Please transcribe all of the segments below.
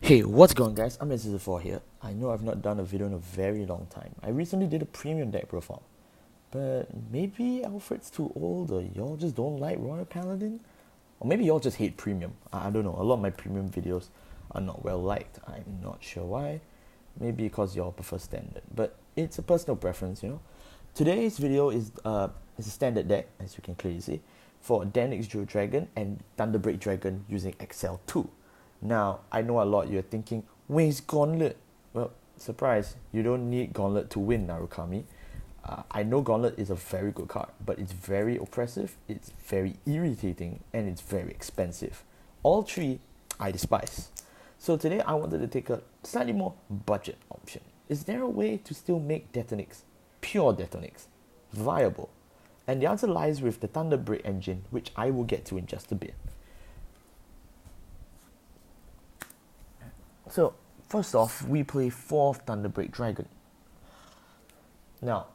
Hey, what's going on, guys? I'm SZ4 here. I know I've not done a video in a very long time. I recently did a premium deck profile, but maybe Alfred's too old or y'all just don't like Royal Paladin? Or maybe y'all just hate premium. I don't know. A lot of my premium videos are not well liked. I'm not sure why. Maybe because y'all prefer standard, but it's a personal preference. Today's video is a standard deck, as you can clearly see, for Detonix Drill Dragon and Thunderbreak Dragon using accel 2. Now, I know a lot you're thinking, where's Gauntlet? Well, surprise, you don't need Gauntlet to win Narukami. I know Gauntlet is a very good card, but it's very oppressive, it's very irritating, and it's very expensive. All three, I despise. So today I wanted to take a slightly more budget option. Is there a way to still make Detonix, pure Detonix, viable? And the answer lies with the Thunderbreak engine, which I will get to in just a bit. So, first off, we play 4th Thunderbreak Dragon. Now,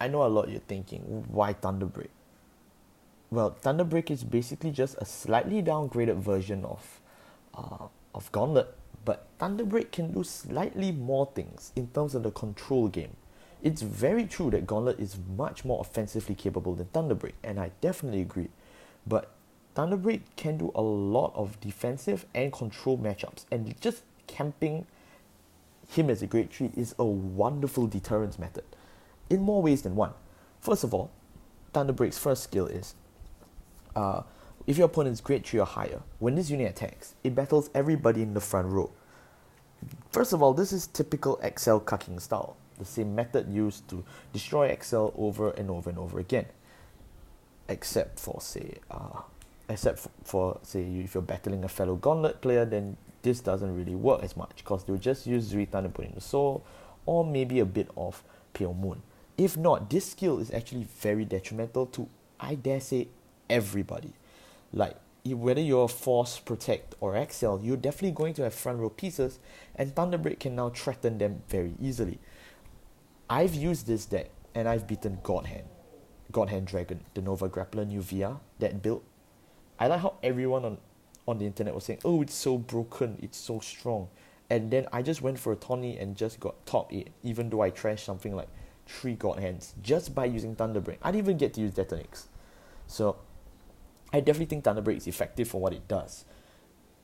I know a lot you're thinking, why Thunderbreak? Well, Thunderbreak is basically just a slightly downgraded version of Gauntlet, but Thunderbreak can do slightly more things in terms of the control game. It's very true that Gauntlet is much more offensively capable than Thunderbreak, and I definitely agree. But Thunderbreak can do a lot of defensive and control matchups, and just camping him as a grade 3 is a wonderful deterrence method, in more ways than one. First of all, Thunderbreak's first skill is, if your opponent's grade 3 or higher, when this unit attacks, it battles everybody in the front row. First of all, this is typical accel cucking style, the same method used to destroy accel over and over and over again, except for say if you're battling a fellow Gauntlet player, then this doesn't really work as much because they'll just use Zuri Thunder put in the soul, or maybe a bit of Pale Moon. If not, this skill is actually very detrimental to, I dare say, everybody. Like, whether you're Force, Protect, or accel, you're definitely going to have front row pieces, and Thunderbreak can now threaten them very easily. I've used this deck, and I've beaten Godhand Dragon, the Nova Grappler New VR, that build. I like how everyone on the internet was saying, oh, it's so broken, it's so strong. And then I just went for a tourney and just got top 8, even though I trashed something like 3 God Hands just by using Thunderbreak. I didn't even get to use Detonix. So I definitely think Thunderbreak is effective for what it does.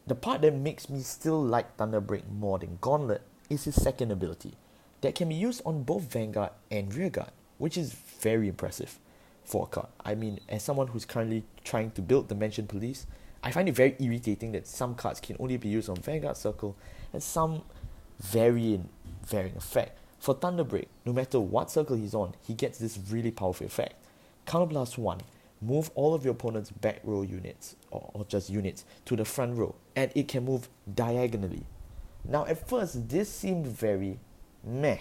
The part that makes me still like Thunderbreak more than Gauntlet is his second ability, that can be used on both Vanguard and Rearguard, which is very impressive for a card. I mean, as someone who's currently trying to build Dimension Police, I find it very irritating that some cards can only be used on Vanguard Circle and some varying effect. For Thunderbreak, no matter what circle he's on, he gets this really powerful effect. Counterblast 1, move all of your opponent's back row units, or just units, to the front row, and it can move diagonally. Now at first, this seemed very meh,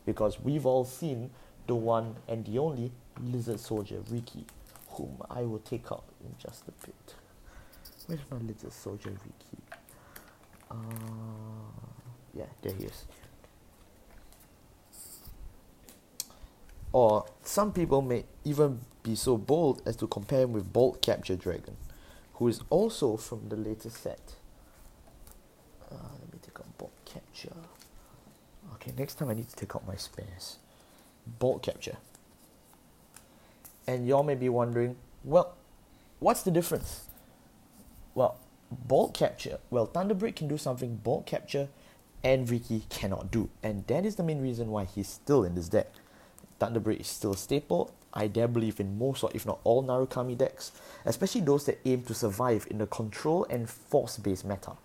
because we've all seen the one and the only Lizard Soldier Riki, whom I will take out in just a bit. Where's my Lizard Soldier Riki? Yeah, there he is. Or some people may even be so bold as to compare him with Bolt Capture Dragon, who is also from the latest set. Let me take out Bolt Capture. Okay, next time I need to take out my spares. Bolt Capture. And y'all may be wondering, well, what's the difference? Well, Thunderbreak can do something Bolt Capture and Riki cannot do, and that is the main reason why he's still in this deck. Thunderbreak is still a staple. I dare believe in most, or if not all, Narukami decks, especially those that aim to survive in the control and force-based meta.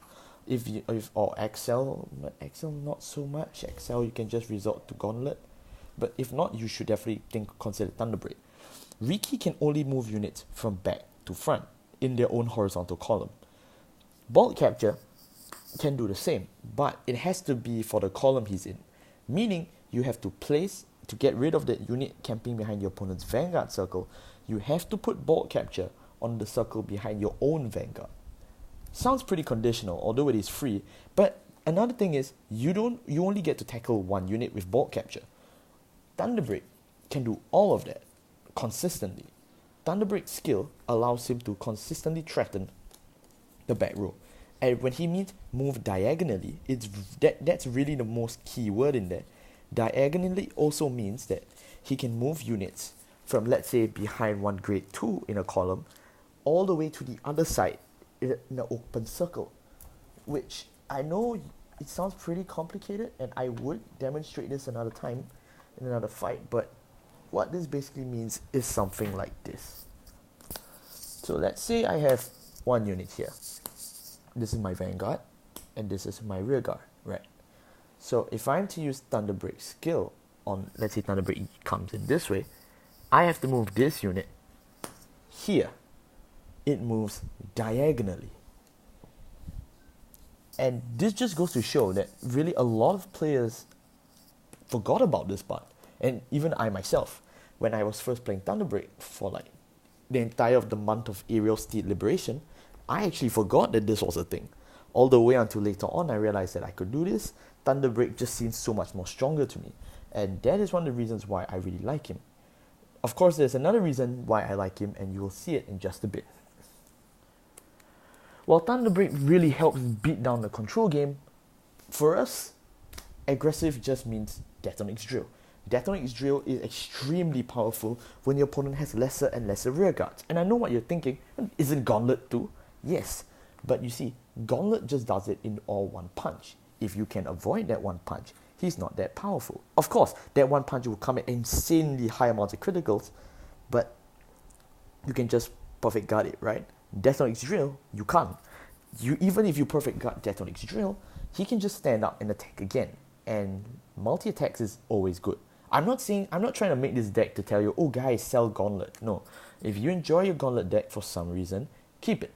Or accel not so much. Accel you can just resort to Gauntlet, but if not, you should definitely consider Thunderbreak. Riki can only move units from back to front in their own horizontal column. Bolt Capture can do the same, but it has to be for the column he's in, meaning you have to get rid of the unit camping behind your opponent's Vanguard circle, you have to put Bolt Capture on the circle behind your own Vanguard. Sounds pretty conditional, although it is free, but another thing is, you only get to tackle one unit with Bolt Capture. Thunderbreak can do all of that consistently. Thunderbreak's skill allows him to consistently threaten the back row, And when he means move diagonally, that's really the most key word in there. Diagonally also means that he can move units from, let's say, behind one grade 2 in a column all the way to the other side in an open circle, which I know it sounds pretty complicated, and I would demonstrate this another time in another fight, but what this basically means is something like this. So let's say I have one unit here. This is my vanguard, and this is my rear guard, right? So if I'm to use Thunderbreak skill on, let's say Thunderbreak comes in this way, I have to move this unit here. It moves diagonally. And this just goes to show that really a lot of players forgot about this part. And even I myself, when I was first playing Thunderbreak for like the entire of the month of Aerial Steed Liberation, I actually forgot that this was a thing. All the way until later on, I realized that I could do this. Thunderbreak just seems so much more stronger to me. And that is one of the reasons why I really like him. Of course, there's another reason why I like him, and you will see it in just a bit. While Thunderbreak really helps beat down the control game, for us, aggressive just means Detonix drill. Detonix drill is extremely powerful when your opponent has lesser and lesser rear guards. And I know what you're thinking, isn't Gauntlet too? Yes, but you see, Gauntlet just does it in all one punch. If you can avoid that one punch, he's not that powerful. Of course, that one punch will come at insanely high amounts of criticals, but you can just perfect guard it, right? Detonix drill, you can't. Even if you perfect guard Detonix drill, he can just stand up and attack again. And multi-attacks is always good. I'm not trying to make this deck to tell you, oh guys, sell Gauntlet. No. If you enjoy your Gauntlet deck for some reason, keep it.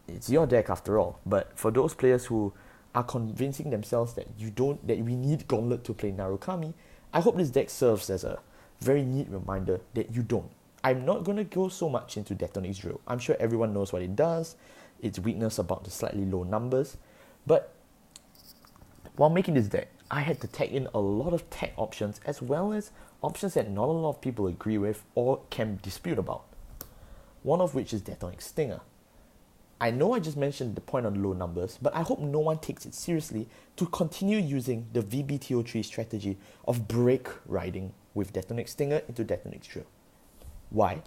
It's your deck after all. But for those players who are convincing themselves that we need Gauntlet to play Narukami, I hope this deck serves as a very neat reminder that you don't. I'm not going to go so much into Detonix drill. I'm sure everyone knows what it does, its weakness about the slightly low numbers. But while making this deck, I had to tag in a lot of tech options, as well as options that not a lot of people agree with or can dispute about. One of which is Detonix Stinger. I know I just mentioned the point on low numbers, but I hope no one takes it seriously to continue using the VBTO3 strategy of break riding with Detonix Stinger into Detonix drill. Why?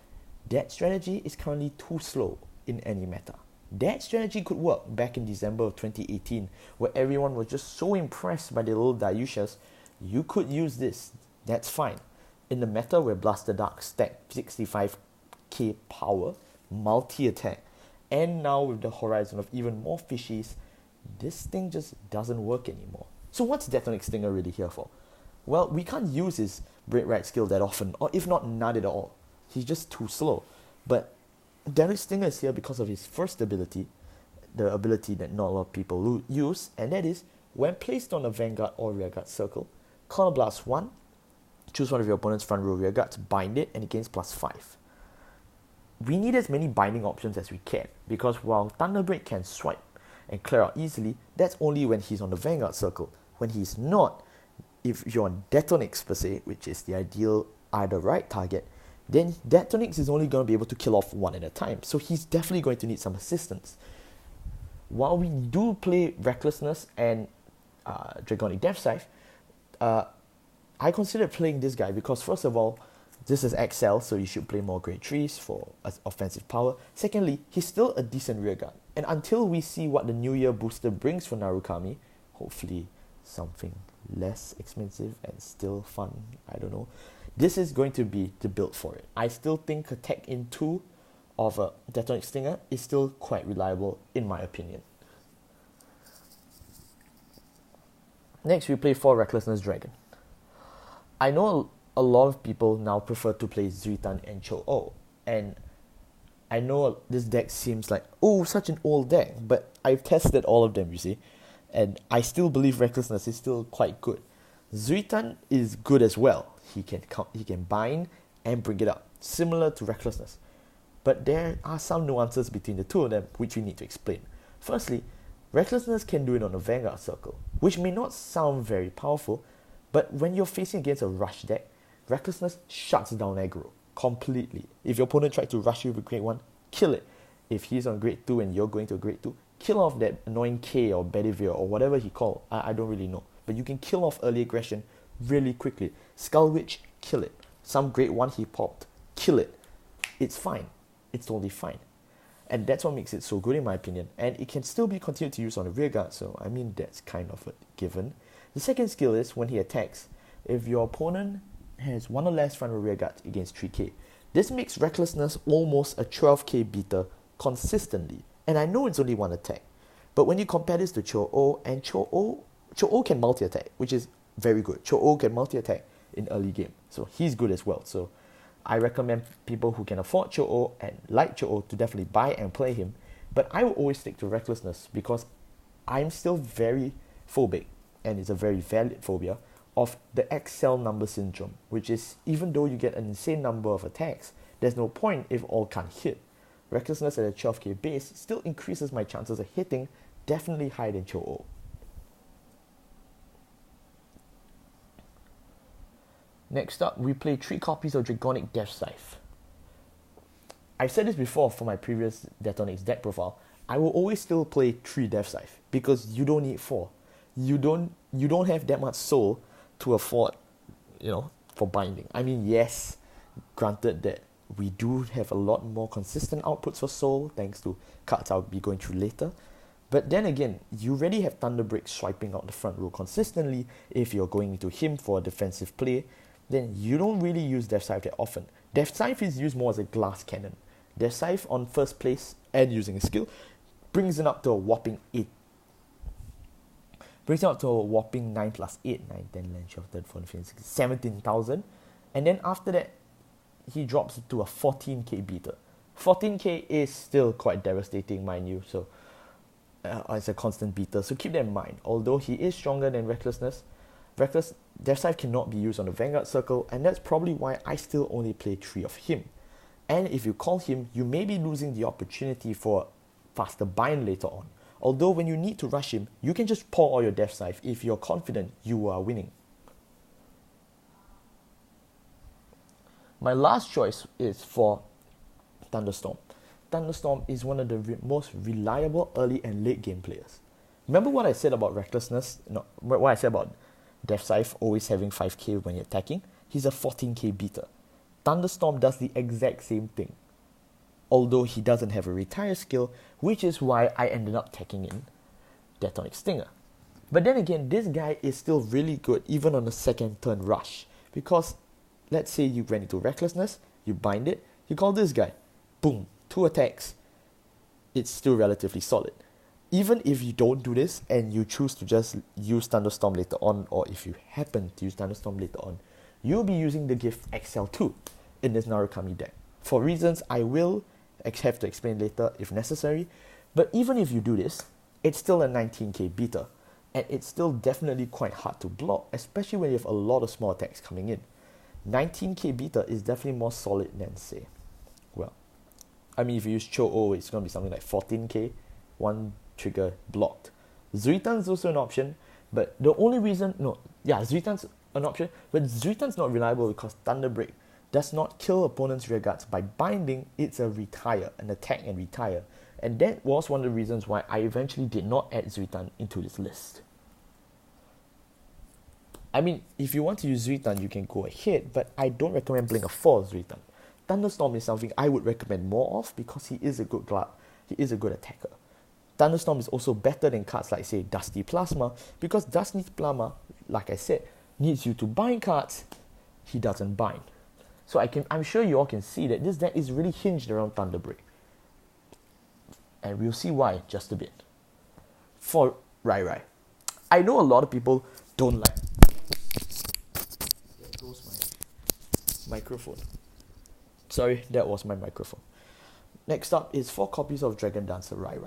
That strategy is currently too slow in any meta. That strategy could work back in December of 2018, where everyone was just so impressed by the little Dayushas. You could use this, that's fine. In the meta where Blaster Dark stacked 65k power, multi-attack, and now with the horizon of even more fishies, this thing just doesn't work anymore. So what's Detonix Stinger really here for? Well, we can't use his break ride skill that often, or if not, none at all. He's just too slow. But Detonix Stinger is here because of his first ability, the ability that not a lot of people use, and that is, when placed on a vanguard or rearguard circle, Corner Blast 1, choose one of your opponent's front row rearguards, bind it, and it gains +5. We need as many binding options as we can, because while Thunderbreak can swipe and clear out easily, that's only when he's on the vanguard circle. When he's not, if you're on Detonix per se, which is the ideal either right target, then Detonix is only going to be able to kill off one at a time. So he's definitely going to need some assistance. While we do play Recklessness and Dragonic Death Scythe, I consider playing this guy because, first of all, this is accel, so you should play more grade 3s for offensive power. Secondly, he's still a decent rearguard. And until we see what the New Year booster brings for Narukami, hopefully something less expensive and still fun, I don't know, this is going to be the build for it. I still think a tech in 2 of a Detonix Stinger is still quite reliable in my opinion. Next, we play 4 Recklessness Dragon. I know a lot of people now prefer to play Zuitan and Cho-Oh, and I know this deck seems like, oh, such an old deck, but I've tested all of them, you see, and I still believe Recklessness is still quite good. Zuitan is good as well. He can bind and bring it up, similar to Recklessness. But there are some nuances between the two of them which we need to explain. Firstly, Recklessness can do it on a Vanguard circle, which may not sound very powerful, but when you're facing against a rush deck, Recklessness shuts down aggro completely. If your opponent tried to rush you with grade 1, kill it. If he's on grade 2 and you're going to grade 2, kill off that annoying K or Bedivere or whatever he called. I don't really know. But you can kill off early aggression really quickly. Skull Witch, kill it. Some grade 1 he popped, kill it. It's fine. It's totally fine. And that's what makes it so good in my opinion. And it can still be continued to use on the rear guard, so I mean that's kind of a given. The second skill is when he attacks, if your opponent has 1 or less front or rear guards against 3k, this makes Recklessness almost a 12k beater consistently. And I know it's only 1 attack, but when you compare this to Cho-Oh, and Cho-Oh can multi-attack, which is very good. Cho-Oh can multi-attack in early game, so he's good as well. So I recommend people who can afford Cho-Oh and like Cho-Oh to definitely buy and play him. But I will always stick to Recklessness because I'm still very phobic, and it's a very valid phobia, of the accel number syndrome, which is even though you get an insane number of attacks, there's no point if all can't hit. Recklessness at a 12k base still increases my chances of hitting, definitely higher than Cho-Oh. Next up, we play 3 copies of Draconic Death Scythe. I've said this before for my previous Detonix deck profile. I will always still play 3 Death Scythe because you don't need 4. You don't have that much soul to afford, for binding. I mean, yes, granted that we do have a lot more consistent outputs for soul thanks to cards I'll be going through later. But then again, you already have Thunderbreak swiping out the front row consistently. If you're going into him for a defensive play, then you don't really use Death Scythe that often. Death Scythe is used more as a glass cannon. Death Scythe on first place and using a skill brings it up to a whopping 8. Brings it up to a whopping 9 plus 8, 9, 10, 11, 12, 13, 14, 15, 16, 17,000. And then after that, he drops it to a 14k beater. 14k is still quite devastating, mind you, so it's a constant beater, so keep that in mind. Although he is stronger than Recklessness, Death Scythe cannot be used on the Vanguard circle, and that's probably why I still only play 3 of him. And if you call him, you may be losing the opportunity for faster bind later on. Although when you need to rush him, you can just pour all your Death Scythe if you're confident you are winning. My last choice is for Thunderstorm. Thunderstorm is one of the most reliable early and late game players. Remember what I said about Recklessness? No, what I said about Death Scythe always having 5k when you're attacking? He's a 14k beater. Thunderstorm does the exact same thing. Although he doesn't have a retire skill, which is why I ended up taking in Detonix Stinger. But then again, this guy is still really good even on the second turn rush. Because let's say you ran into Recklessness, you bind it, you call this guy, boom, 2 attacks. It's still relatively solid. Even if you don't do this and you choose to just use Thunderstorm later on, or if you happen to use Thunderstorm later on, you'll be using the gift accel 2 in this Narukami deck. For reasons I will have to explain later if necessary, but even if you do this, it's still a 19k beater, and it's still definitely quite hard to block, especially when you have a lot of small attacks coming in. 19k beater is definitely more solid than, say, if you use Cho-Oh, it's going to be something like 14k, 1 trigger blocked. Zuitan's also an option, but the only reason, Zuitan's an option, but Zuitan's not reliable because Thunderbreak does not kill opponent's rear guards by binding. It's a retire, an attack and retire. And that was one of the reasons why I eventually did not add Zuitan into this list. If you want to use Zuitan, you can go ahead, but I don't recommend playing a 4 Zuitan. Thunderstorm is something I would recommend more of because he is a good attacker. Thunderstorm is also better than cards like, say, Dusty Plasma, because Dusty Plasma, like I said, needs you to bind cards. He doesn't bind. So I'm sure you all can see that this deck is really hinged around Thunderbreak. And we'll see why in just a bit. For Rai. I know a lot of people don't like... There goes my microphone. Sorry, that was my microphone. Next up is 4 copies of Dragon Dancer Rai.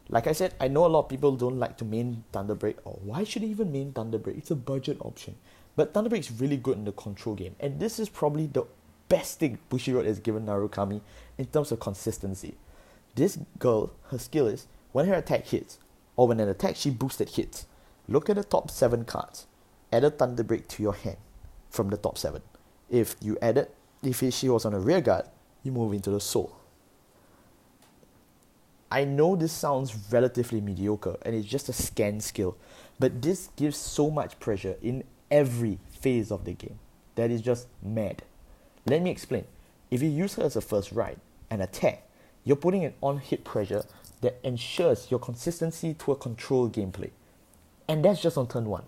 Like I said, I know a lot of people don't like to main Thunderbreak, or why should they even main Thunderbreak? It's a budget option. But Thunderbreak is really good in the control game, and this is probably the best thing Bushiroad has given Narukami in terms of consistency. This girl, her skill is, when her attack hits, or when an attack she boosted hits, look at the top 7 cards, add a Thunderbreak to your hand from the top 7. If she was on a rear guard, you move into the soul. I know this sounds relatively mediocre and it's just a scan skill, but this gives so much pressure in every phase of the game that is just mad. Let me explain. If you use her as a first ride and attack, you're putting an on-hit pressure that ensures your consistency to a controlled gameplay. And that's just on turn 1.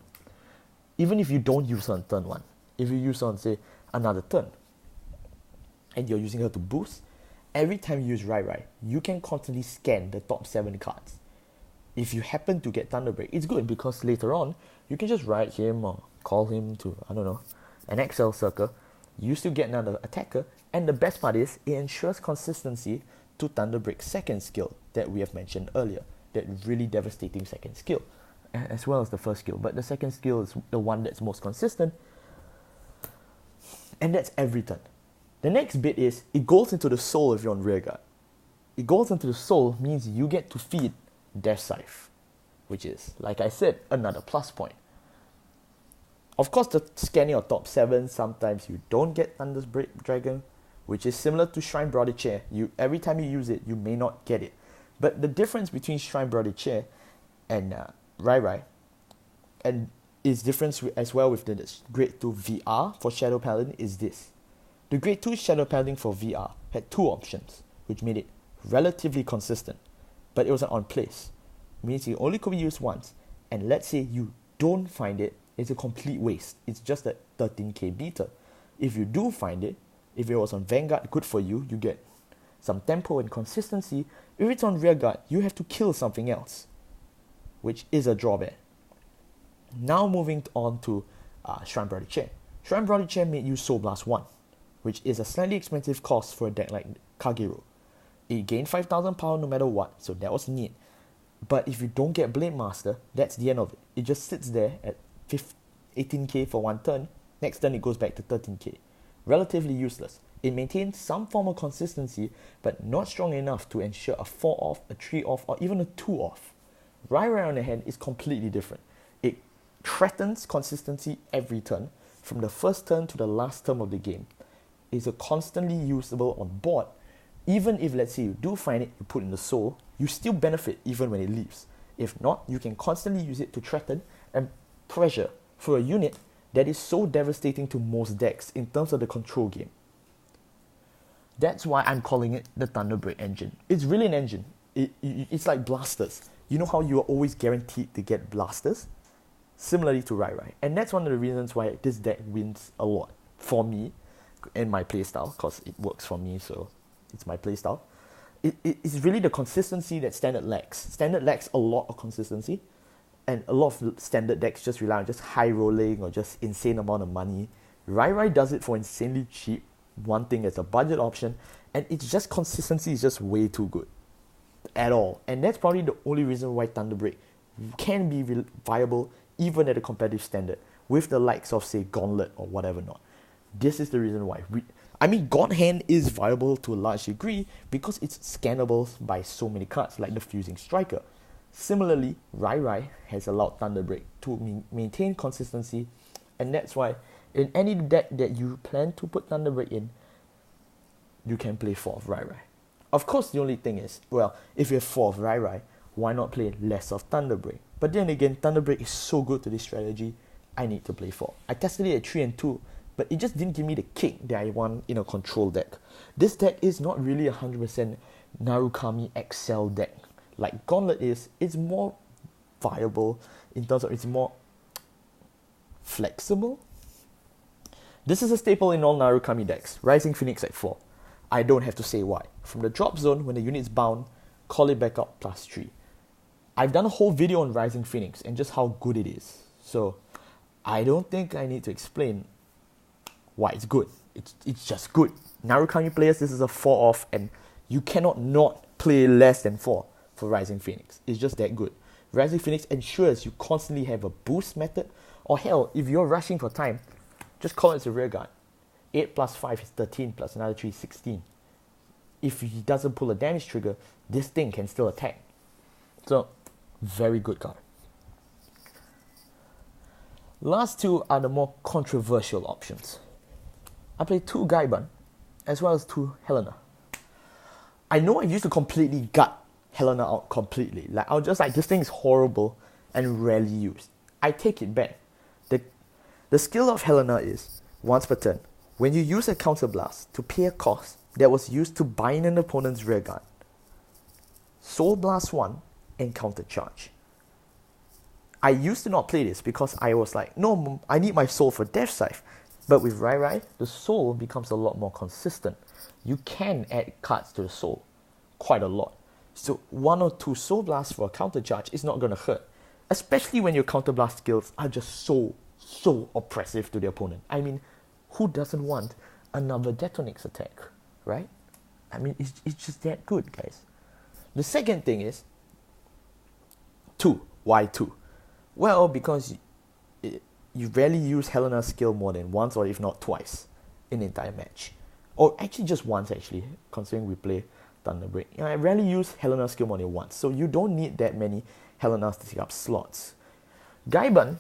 Even if you don't use her on turn 1, if you use her on, say, another turn, and you're using her to boost, every time you use Rai, you can constantly scan the top 7 cards. If you happen to get Thunder Break, it's good because later on, you can just ride him or call him to, I don't know, an accel circle. You still get another attacker, and the best part is, it ensures consistency to Thunder Break's second skill that we have mentioned earlier, that really devastating second skill, as well as the first skill. But the second skill is the one that's most consistent, and that's every turn. The next bit is, it goes into the soul if you're on rearguard. It goes into the soul means you get to feed Death Scythe, which is, like I said, another plus point. Of course, the scanning of top 7, sometimes you don't get Thunder's Break Dragon, which is similar to Shrine Brother Chair. Every time you use it, you may not get it. But the difference between Shrine Brother Chair and Rai, and is different as well with the Grade 2 VR for Shadow Paladin, is this. The Grade 2 Shadow Paladin for VR had 2 options, which made it relatively consistent, but it was an on-place, means it only could be used once, and let's say you don't find it, it's a complete waste. It's just a 13k beater. If you do find it, if it was on Vanguard, good for you, you get some tempo and consistency. If it's on Rearguard, you have to kill something else, which is a drawback. Now moving on to Shrine Brother Chair. Shrine Brother Chair made you Soul Blast 1, which is a slightly expensive cost for a deck like Kagero. It gained 5,000 power no matter what, so that was neat. But if you don't get Blade Master, that's the end of it. It just sits there at 18k for one turn. Next turn it goes back to 13k. Relatively useless. It maintains some form of consistency, but not strong enough to ensure a 4 off, a 3 off, or even a 2 off. Rai on the hand is completely different. It threatens consistency every turn, from the first turn to the last turn of the game. It's a constantly usable on board. Even if, let's say, you do find it, you put in the soul, you still benefit even when it leaves. If not, you can constantly use it to threaten and pressure for a unit that is so devastating to most decks in terms of the control game. That's why I'm calling it the Thunder Break engine. It's really an engine. It's like blasters. You know how you are always guaranteed to get blasters? Similarly to Rai. And that's one of the reasons why this deck wins a lot for me in my playstyle, because it works for me, so it's my playstyle. It's really the consistency that Standard lacks. Standard lacks a lot of consistency, and a lot of Standard decks just rely on just high rolling or just insane amount of money. Rai does it for insanely cheap. One thing, it's a budget option, and it's just consistency is just way too good at all. And that's probably the only reason why Thunder Break can be viable even at a competitive standard with the likes of, say, Gauntlet or whatever not. This is the reason why. Gaunt Hand is viable to a large degree because it's scannable by so many cards, like the Fusing Striker. Similarly, Rai has allowed Thunder Break to maintain consistency, and that's why in any deck that you plan to put Thunder Break in, you can play 4 of Rai. Of course, the only thing is, well, if you have 4 of Rai, why not play less of Thunder Break? But then again, Thunder Break is so good to this strategy, I need to play 4. I tested it at 3 and 2, but it just didn't give me the kick that I want in a control deck. This deck is not really 100% Narukami accel deck like Gauntlet is. It's more viable in terms of it's more flexible. This is a staple in all Narukami decks. Rising Phoenix at 4. I don't have to say why. From the drop zone, when the unit's bound, call it back up +3. I've done a whole video on Rising Phoenix and just how good it is. So I don't think I need to explain why it's good. It's just good. Narukami players, this is a 4 off, and you cannot not play less than 4 for Rising Phoenix. It's just that good. Rising Phoenix ensures you constantly have a boost method, or hell, if you're rushing for time, just call it as a rearguard. 8 plus 5 is 13, plus another 3 is 16. If he doesn't pull a damage trigger, this thing can still attack. So, very good card. Last two are the more controversial options. I played 2 Gaiban, as well as 2 Helena. I know I used to completely gut Helena out completely. Like, I was just like, this thing is horrible and rarely used. I take it back. The skill of Helena is, once per turn, when you use a counterblast to pay a cost that was used to bind an opponent's rearguard, Soul Blast 1 and counter charge. I used to not play this because I was like, no, I need my soul for Death Scythe. But with Rai, the soul becomes a lot more consistent. You can add cards to the soul quite a lot. So 1 or 2 Soul Blasts for a counter charge is not going to hurt. Especially when your counter blast skills are just so oppressive to the opponent. I mean, who doesn't want another Detonix attack, right? I mean, it's just that good, guys. The second thing is 2. Why 2? Well, because you rarely use Helena's skill more than once or if not twice in an entire match. Or actually just once, actually, considering we play Thunderbreak. I rarely use Helena's skill more than once, so you don't need that many Helenas to take up slots. Gaiban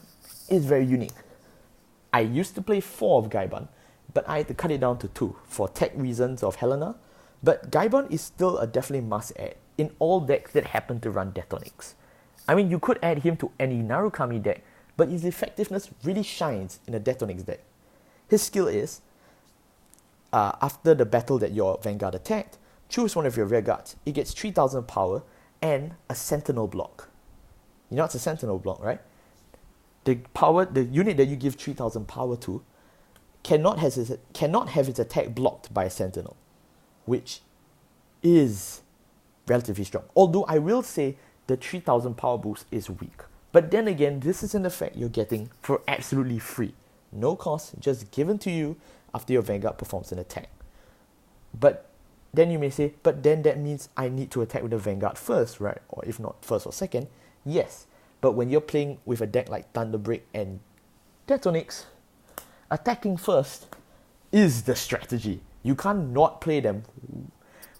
is very unique. I used to play 4 of Gaiban, but I had to cut it down to 2 for tech reasons of Helena. But Gaiban is still a definitely must add in all decks that happen to run Detonix. I mean, you could add him to any Narukami deck, but his effectiveness really shines in a Detonix deck. His skill is, after the battle that your Vanguard attacked, choose one of your rear guards. It gets 3000 power and a Sentinel block. You know it's a Sentinel block, right? The unit that you give 3000 power to cannot have its attack blocked by a Sentinel, which is relatively strong. Although I will say the 3000 power boost is weak. But then again, this is an effect you're getting for absolutely free. No cost, just given to you after your Vanguard performs an attack. But then you may say, but then that means I need to attack with the Vanguard first, right? Or if not first or second, yes. But when you're playing with a deck like Thunderbreak and Detonix, attacking first is the strategy. You can't not play them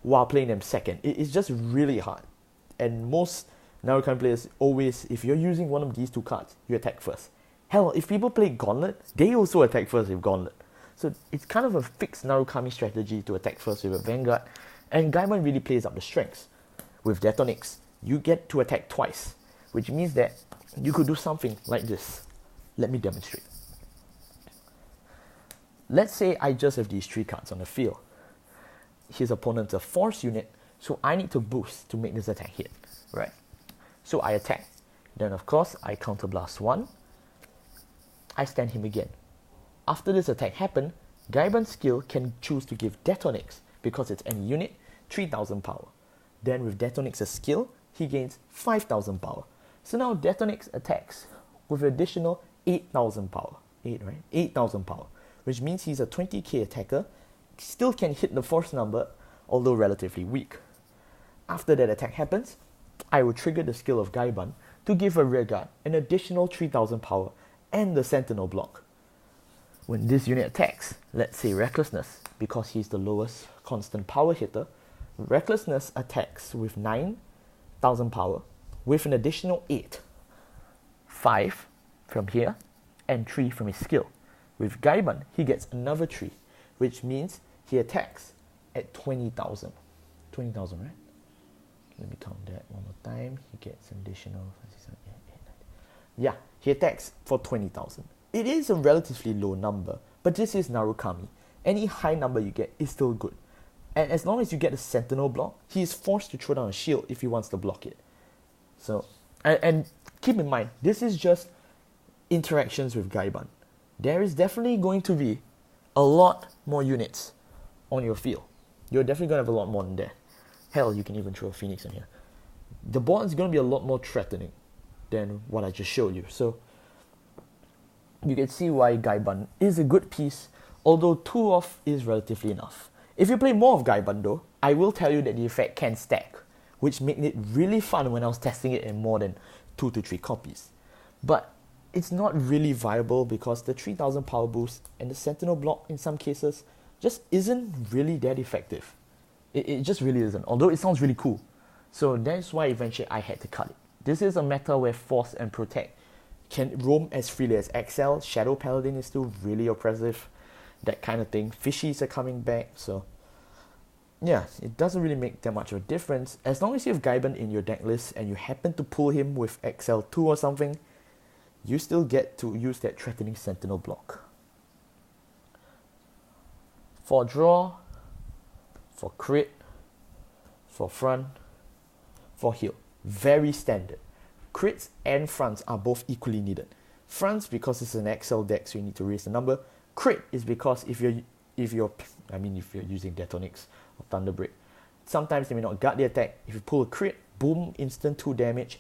while playing them second. It's just really hard. And most Narukami players always, if you're using one of these 2 cards, you attack first. Hell, if people play Gauntlet, they also attack first with Gauntlet. So it's kind of a fixed Narukami strategy to attack first with a Vanguard. And Gaiban really plays up the strengths. With Detonix, you get to attack twice, which means that you could do something like this. Let me demonstrate. Let's say I just have these 3 cards on the field. His opponent's a force unit, so I need to boost to make this attack hit, right? So I attack. Then of course, I counterblast 1. I stand him again. After this attack happened, Gaiban's skill can choose to give Detonix, because it's any unit, 3000 power. Then with Detonix's skill, he gains 5000 power. So now Detonix attacks with additional 8000 power. 8, right? 8000 power. Which means he's a 20k attacker, still can hit the force number, although relatively weak. After that attack happens, I will trigger the skill of Gaiban to give a rearguard an additional 3000 power and the Sentinel block. When this unit attacks, let's say Recklessness, because he's the lowest constant power hitter, Recklessness attacks with 9000 power with an additional 8. 5 from here and 3 from his skill. With Gaiban, he gets another 3, which means he attacks at 20,000. 20,000, right? Let me count that one more time. He gets an additional... Yeah, he attacks for 20,000. It is a relatively low number, but this is Narukami. Any high number you get is still good. And as long as you get a Sentinel block, he is forced to throw down a shield if he wants to block it. So, and keep in mind, this is just interactions with Gaiban. There is definitely going to be a lot more units on your field. You're definitely going to have a lot more than that. Hell, you can even throw a Phoenix in here. The board is going to be a lot more threatening than what I just showed you. So, you can see why Gaiban is a good piece, although 2 off is relatively enough. If you play more of Gaiban though, I will tell you that the effect can stack, which made it really fun when I was testing it in more than 2 to 3 copies. But it's not really viable because the 3000 power boost and the Sentinel block in some cases just isn't really that effective. It just really isn't, although it sounds really cool. So that's why eventually I had to cut it. This is a meta where Force and Protect can roam as freely as accel. Shadow Paladin is still really oppressive, that kind of thing. Fishies are coming back, so yeah, it doesn't really make that much of a difference. As long as you have Gaibon in your deck list and you happen to pull him with accel 2 or something, you still get to use that threatening sentinel block. For draw, for crit, for front, for heal. Very standard. Crits and fronts are both equally needed. Fronts because it's an accel deck, so you need to raise the number. Crit is because if you're using Detonix or Thunderbreak, sometimes they may not gut the attack. If you pull a crit, boom, instant 2 damage.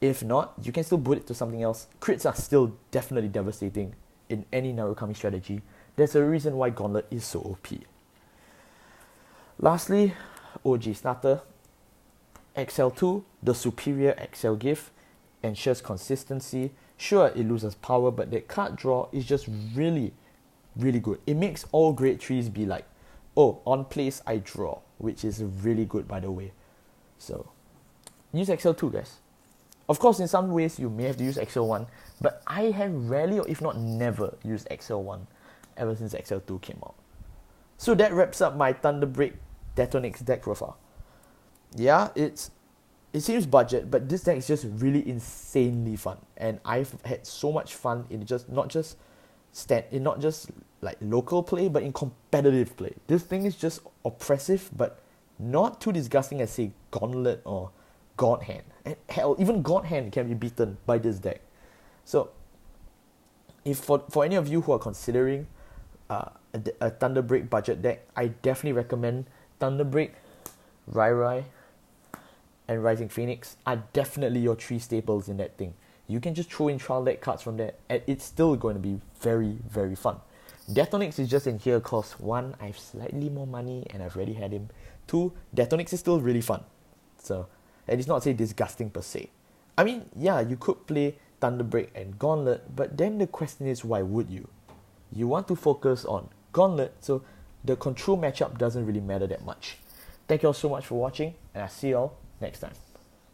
If not, you can still boot it to something else. Crits are still definitely devastating in any Narukami strategy. There's a reason why Gauntlet is so OP. Lastly, OG starter. accel 2, the superior accel gift, ensures consistency. Sure, it loses power, but that card draw is just really, really good. It makes all grade 3s be like, oh, on place I draw, which is really good, by the way. So, use accel 2, guys. Of course, in some ways, you may have to use accel 1, but I have rarely, or if not never, used accel 1 ever since accel 2 came out. So that wraps up my Thunderbreak Detonix deck profile. Yeah, it seems budget, but this deck is just really insanely fun, and I've had so much fun in not just like local play, but in competitive play. This thing is just oppressive, but not too disgusting as say Gauntlet or God Hand. And hell, even God Hand can be beaten by this deck. So, if for any of you who are considering a Thunderbreak budget deck, I definitely recommend Thunderbreak, Rai, and Rising Phoenix are definitely your 3 staples in that thing. You can just throw in trial deck cards from there, and it's still going to be very, very fun. Detonix is just in here because 1, I have slightly more money and I've already had him. 2, Detonix is still really fun. So, and it's not say disgusting per se. I mean, yeah, you could play Thunderbreak and Gauntlet, but then the question is, why would you? You want to focus on Gauntlet, so the control matchup doesn't really matter that much. Thank you all so much for watching, and I'll see you all next time.